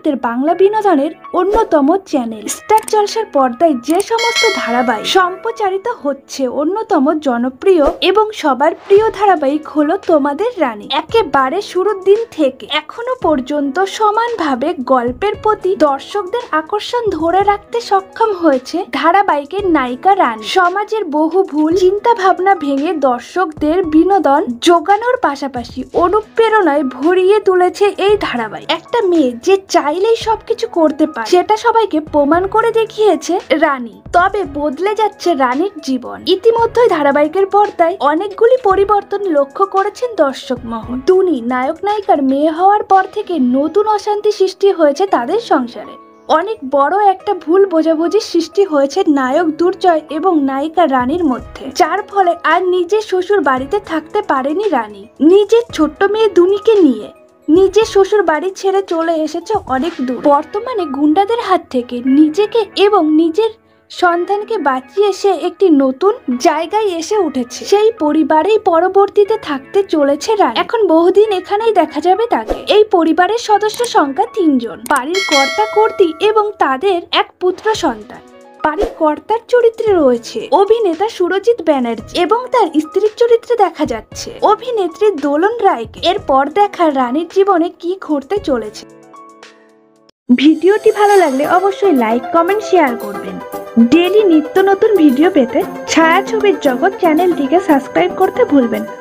ভারতের বাংলা বিনোদনের অন্যতম চ্যানেল স্টার জলসার পর্দায় যে সমস্ত ধারাবাহিক সম্প্রচারিত হচ্ছে, অন্যতম জনপ্রিয় এবং সবার প্রিয় ধারাবাহিক হলো তোমাদের রানী। একেবারে শুরুর দিন থেকে এখনো পর্যন্ত সমানভাবে গল্পের প্রতি দর্শকদের আকর্ষণ ধরে রাখতে সক্ষম হয়েছে ধারাবাহিকের নায়িকা রানী। সমাজের বহু ভুল চিন্তা ভাবনা ভেঙে দর্শকদের বিনোদন যোগানোর পাশাপাশি অনুপ্রেরণায় ভরিয়ে তুলেছে এই ধারাবাহিক। একটা মেয়ে যে চাইলেই সবকিছু করতে পারে সেটা সবাইকে প্রমাণ করে দেখিয়েছে রানী। তবে বদলে যাচ্ছে রানীর জীবন। ইতিমধ্যেই ধারাবাহিকের পর্দায় অনেকগুলি পরিবর্তন লক্ষ্য করেছেন দর্শক মহল। টুনি নায়ক নায়িকার মেয়ে হওয়ার পর থেকে নতুন অশান্তি সৃষ্টি হয়েছে তাদের সংসারে। অনেক বড় একটা ভুল বোঝাবুঝির সৃষ্টি হয়েছে নায়ক দুর্জয় এবং নায়িকা রানীর মধ্যে, যার ফলে আর নিজের শ্বশুর বাড়িতে থাকতে পারেনি রানী। নিজের ছোট্ট মেয়ে দুনিকে নিয়ে নিজের শ্বশুর বাড়ি ছেড়ে চলে এসেছে অনেক দূর। বর্তমানে গুন্ডাদের হাত থেকে নিজেকে এবং নিজের সন্তানকে বাঁচিয়ে সে একটি নতুন জায়গায় এসে উঠেছে। সেই পরিবারেই পরবর্তীতে থাকতে চলেছে রানী। এখন বহুদিন এখানেই দেখা যাবে তাকে। এই পরিবারের সদস্য সংখ্যা 3 জন, বাড়ির কর্তা কর্ত্রী এবং তাদের এক পুত্র সন্তান। বাড়ির কর্তার চরিত্রে রয়েছে অভিনেতা সুরজিৎ ব্যানার্জি এবং তার স্ত্রীর চরিত্রে দেখা যাচ্ছে অভিনেত্রী দোলন রায়কে। এরপর দেখা রানীর জীবনে কি ঘটতে চলেছে। ভিডিওটি ভালো লাগলে অবশ্যই লাইক, কমেন্ট, শেয়ার করবেন। ডেইলি নিত্য নতুন ভিডিও পেতে ছায়াছবির জগৎ চ্যানেলটিকে সাবস্ক্রাইব করতে ভুলবেন না।